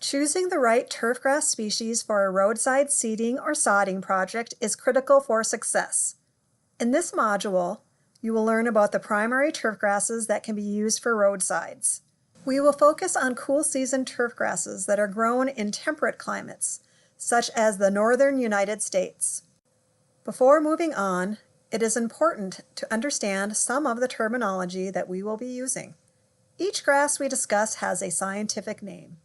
Choosing the right turfgrass species for a roadside seeding or sodding project is critical for success. In this module, you will learn about the primary turfgrasses that can be used for roadsides. We will focus on cool season turfgrasses that are grown in temperate climates, such as the northern United States. Before moving on, it is important to understand some of the terminology that we will be using. Each grass we discuss has a scientific name.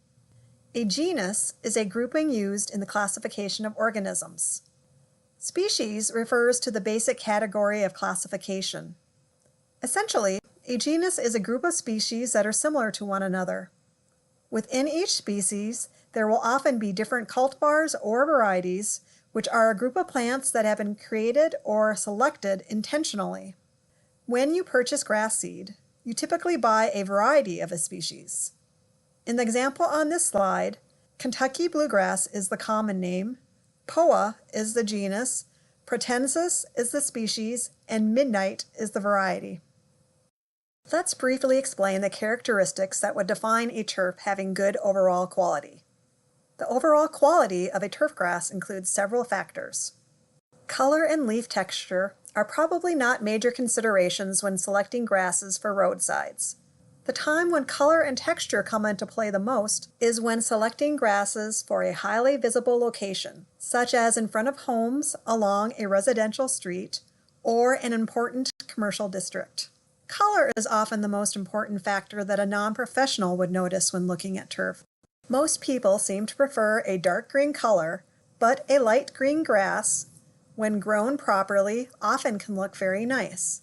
A genus is a grouping used in the classification of organisms. Species refers to the basic category of classification. Essentially, a genus is a group of species that are similar to one another. Within each species, there will often be different cultivars or varieties, which are a group of plants that have been created or selected intentionally. When you purchase grass seed, you typically buy a variety of a species. In the example on this slide, Kentucky bluegrass is the common name, Poa is the genus, Pratensis is the species, and Midnight is the variety. Let's briefly explain the characteristics that would define a turf having good overall quality. The overall quality of a turfgrass includes several factors. Color and leaf texture are probably not major considerations when selecting grasses for roadsides. The time when color and texture come into play the most is when selecting grasses for a highly visible location, such as in front of homes along a residential street or an important commercial district. Color is often the most important factor that a non-professional would notice when looking at turf. Most people seem to prefer a dark green color, but a light green grass, when grown properly, often can look very nice.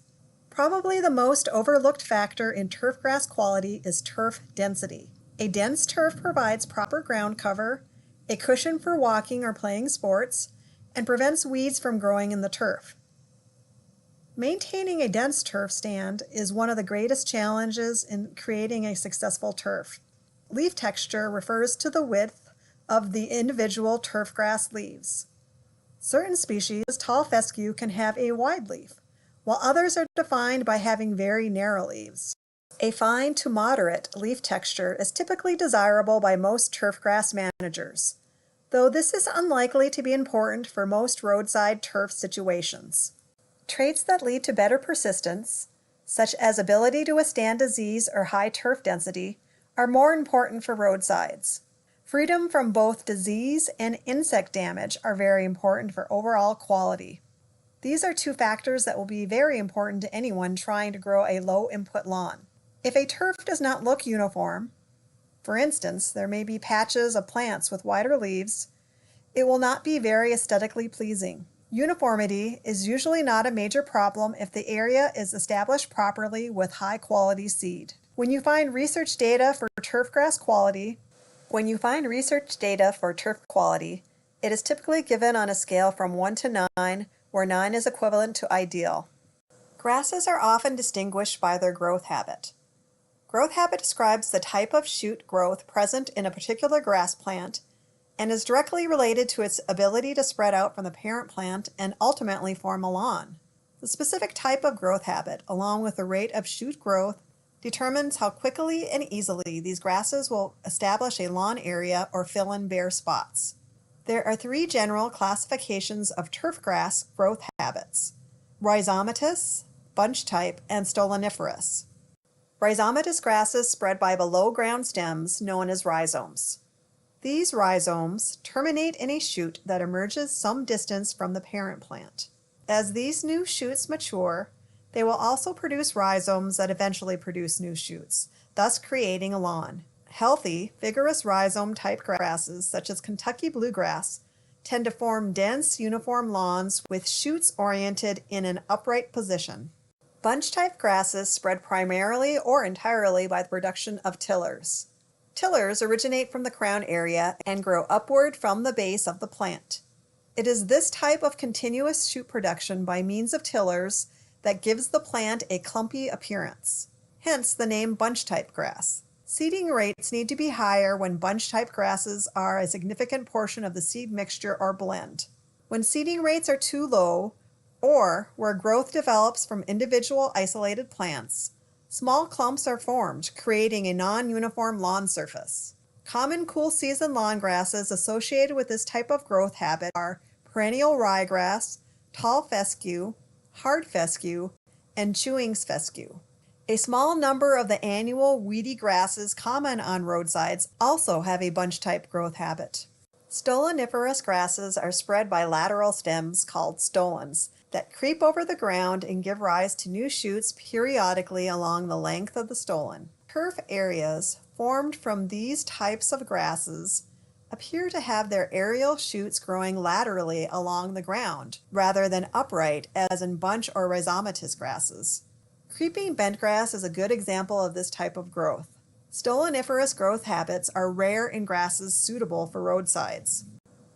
Probably the most overlooked factor in turfgrass quality is turf density. A dense turf provides proper ground cover, a cushion for walking or playing sports, and prevents weeds from growing in the turf. Maintaining a dense turf stand is one of the greatest challenges in creating a successful turf. Leaf texture refers to the width of the individual turfgrass leaves. Certain species, tall fescue, can have a wide leaf, while others are defined by having very narrow leaves. A fine to moderate leaf texture is typically desirable by most turfgrass managers, though this is unlikely to be important for most roadside turf situations. Traits that lead to better persistence, such as ability to withstand disease or high turf density, are more important for roadsides. Freedom from both disease and insect damage are very important for overall quality. These are two factors that will be very important to anyone trying to grow a low-input lawn. If a turf does not look uniform, for instance, there may be patches of plants with wider leaves, it will not be very aesthetically pleasing. Uniformity is usually not a major problem if the area is established properly with high-quality seed. When you find research data for turfgrass quality, it is typically given on a scale from 1 to 9, where 9 is equivalent to ideal. Grasses are often distinguished by their growth habit. Growth habit describes the type of shoot growth present in a particular grass plant and is directly related to its ability to spread out from the parent plant and ultimately form a lawn. The specific type of growth habit, along with the rate of shoot growth, determines how quickly and easily these grasses will establish a lawn area or fill in bare spots. There are 3 general classifications of turfgrass growth habits: rhizomatous, bunch type, and stoloniferous. Rhizomatous grasses spread by below-ground stems known as rhizomes. These rhizomes terminate in a shoot that emerges some distance from the parent plant. As these new shoots mature, they will also produce rhizomes that eventually produce new shoots, thus creating a lawn. Healthy, vigorous rhizome-type grasses, such as Kentucky bluegrass, tend to form dense, uniform lawns with shoots oriented in an upright position. Bunch-type grasses spread primarily or entirely by the production of tillers. Tillers originate from the crown area and grow upward from the base of the plant. It is this type of continuous shoot production by means of tillers that gives the plant a clumpy appearance, hence the name bunch-type grass. Seeding rates need to be higher when bunch-type grasses are a significant portion of the seed mixture or blend. When seeding rates are too low, or where growth develops from individual isolated plants, small clumps are formed, creating a non-uniform lawn surface. Common cool season lawn grasses associated with this type of growth habit are perennial ryegrass, tall fescue, hard fescue, and chewing fescue. A small number of the annual weedy grasses common on roadsides also have a bunch-type growth habit. Stoloniferous grasses are spread by lateral stems called stolons that creep over the ground and give rise to new shoots periodically along the length of the stolon. Turf areas formed from these types of grasses appear to have their aerial shoots growing laterally along the ground rather than upright as in bunch or rhizomatous grasses. Creeping bentgrass is a good example of this type of growth. Stoloniferous growth habits are rare in grasses suitable for roadsides.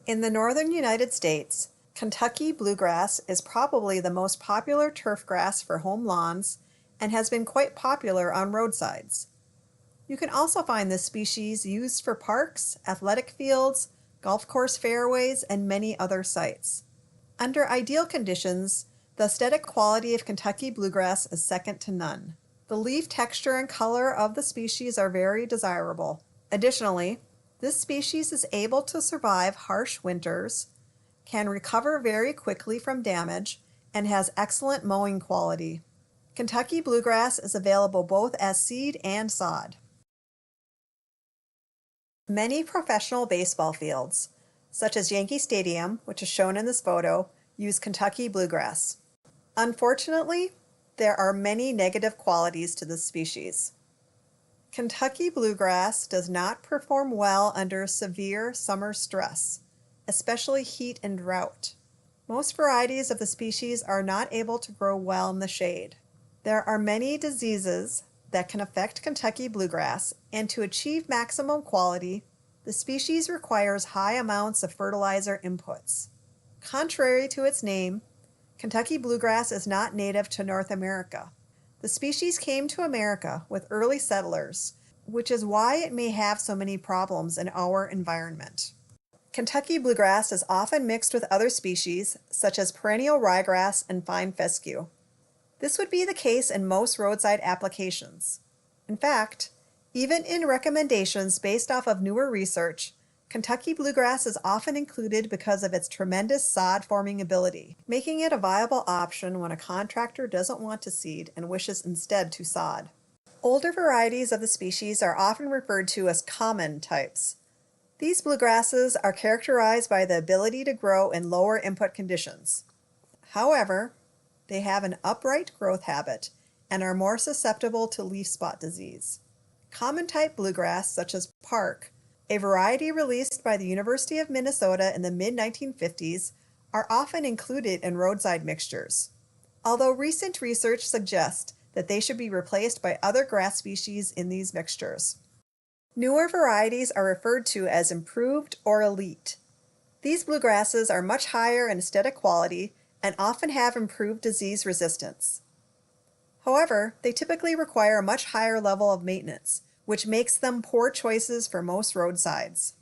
In the northern United States, Kentucky bluegrass is probably the most popular turf grass for home lawns and has been quite popular on roadsides. You can also find this species used for parks, athletic fields, golf course fairways, and many other sites. Under ideal conditions, the aesthetic quality of Kentucky bluegrass is second to none. The leaf texture and color of the species are very desirable. Additionally, this species is able to survive harsh winters, can recover very quickly from damage, and has excellent mowing quality. Kentucky bluegrass is available both as seed and sod. Many professional baseball fields, such as Yankee Stadium, which is shown in this photo, use Kentucky bluegrass. Unfortunately, there are many negative qualities to this species. Kentucky bluegrass does not perform well under severe summer stress, especially heat and drought. Most varieties of the species are not able to grow well in the shade. There are many diseases that can affect Kentucky bluegrass, and to achieve maximum quality, the species requires high amounts of fertilizer inputs. Contrary to its name, Kentucky bluegrass is not native to North America. The species came to America with early settlers, which is why it may have so many problems in our environment. Kentucky bluegrass is often mixed with other species, such as perennial ryegrass and fine fescue. This would be the case in most roadside applications. In fact, even in recommendations based off of newer research, Kentucky bluegrass is often included because of its tremendous sod-forming ability, making it a viable option when a contractor doesn't want to seed and wishes instead to sod. Older varieties of the species are often referred to as common types. These bluegrasses are characterized by the ability to grow in lower input conditions. However, they have an upright growth habit and are more susceptible to leaf spot disease. Common type bluegrass, such as Park, a variety released by the University of Minnesota in the mid-1950s, are often included in roadside mixtures, although recent research suggests that they should be replaced by other grass species in these mixtures. Newer varieties are referred to as improved or elite. These bluegrasses are much higher in aesthetic quality and often have improved disease resistance. However, they typically require a much higher level of maintenance, which makes them poor choices for most roadsides.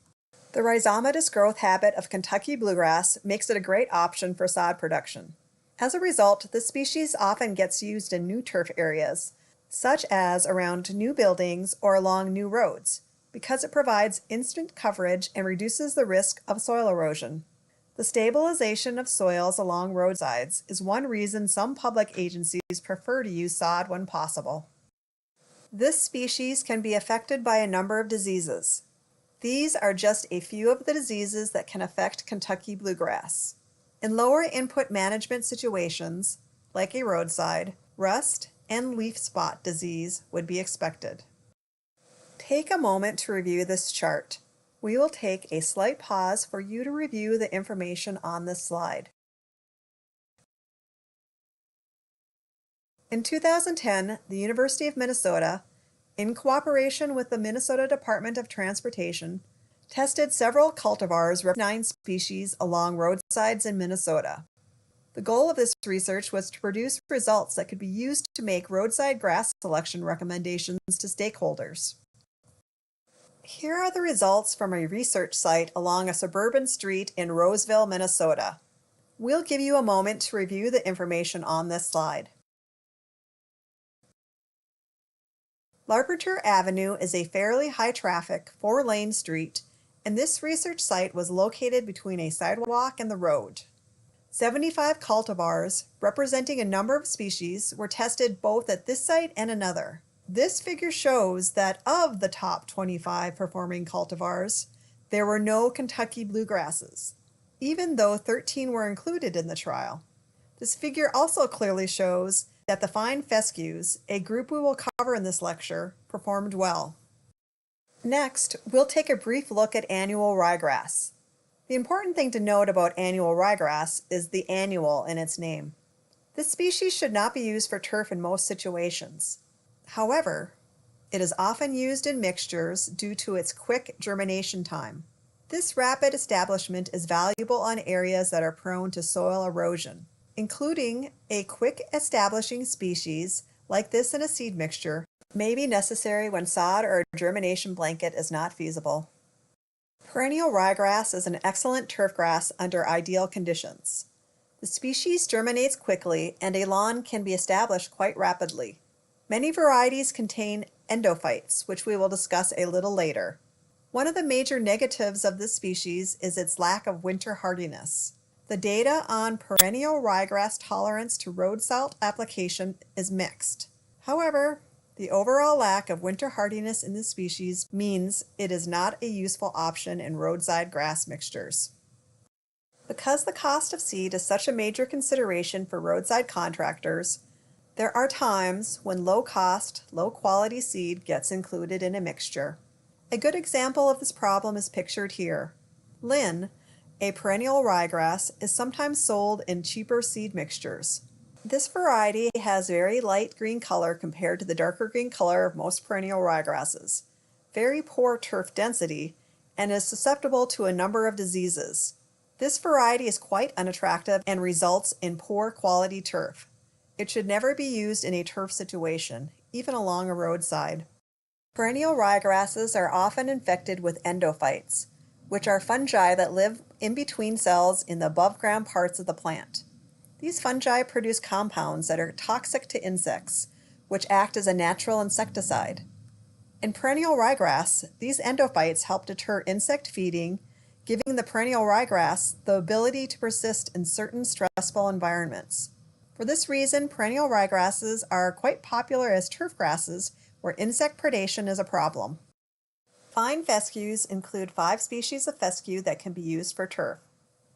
The rhizomatous growth habit of Kentucky bluegrass makes it a great option for sod production. As a result, this species often gets used in new turf areas, such as around new buildings or along new roads, because it provides instant coverage and reduces the risk of soil erosion. The stabilization of soils along roadsides is one reason some public agencies prefer to use sod when possible. This species can be affected by a number of diseases. These are just a few of the diseases that can affect Kentucky bluegrass. In lower input management situations, like a roadside, rust and leaf spot disease would be expected. Take a moment to review this chart. We will take a slight pause for you to review the information on this slide. In 2010, the University of Minnesota, in cooperation with the Minnesota Department of Transportation, tested several cultivars representing 9 species along roadsides in Minnesota. The goal of this research was to produce results that could be used to make roadside grass selection recommendations to stakeholders. Here are the results from a research site along a suburban street in Roseville, Minnesota. We'll give you a moment to review the information on this slide. Larpenteur Avenue is a fairly high-traffic, four-lane street, and this research site was located between a sidewalk and the road. 75 cultivars, representing a number of species, were tested both at this site and another. This figure shows that of the top 25 performing cultivars, there were no Kentucky bluegrasses, even though 13 were included in the trial. This figure also clearly shows that the fine fescues, a group we will cover in this lecture, performed well. Next, we'll take a brief look at annual ryegrass. The important thing to note about annual ryegrass is the annual in its name. This species should not be used for turf in most situations. However, it is often used in mixtures due to its quick germination time. This rapid establishment is valuable on areas that are prone to soil erosion. Including a quick establishing species, like this in a seed mixture, may be necessary when sod or a germination blanket is not feasible. Perennial ryegrass is an excellent turfgrass under ideal conditions. The species germinates quickly and a lawn can be established quite rapidly. Many varieties contain endophytes, which we will discuss a little later. One of the major negatives of this species is its lack of winter hardiness. The data on perennial ryegrass tolerance to road salt application is mixed. However, the overall lack of winter hardiness in this species means it is not a useful option in roadside grass mixtures. Because the cost of seed is such a major consideration for roadside contractors, there are times when low-cost, low-quality seed gets included in a mixture. A good example of this problem is pictured here. Lynn, a perennial ryegrass, is sometimes sold in cheaper seed mixtures. This variety has very light green color compared to the darker green color of most perennial ryegrasses, very poor turf density, and is susceptible to a number of diseases. This variety is quite unattractive and results in poor quality turf. It should never be used in a turf situation, even along a roadside. Perennial ryegrasses are often infected with endophytes, which are fungi that live in between cells in the above-ground parts of the plant. These fungi produce compounds that are toxic to insects, which act as a natural insecticide. In perennial ryegrass, these endophytes help deter insect feeding, giving the perennial ryegrass the ability to persist in certain stressful environments. For this reason, perennial ryegrasses are quite popular as turf grasses where insect predation is a problem. Fine fescues include 5 species of fescue that can be used for turf.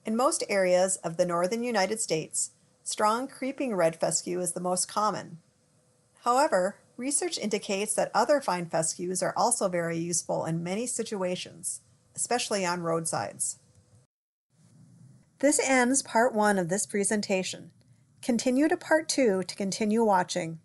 In most areas of the northern United States, strong creeping red fescue is the most common. However, research indicates that other fine fescues are also very useful in many situations, especially on roadsides. This ends part 1 of this presentation. Continue to part 2 to continue watching.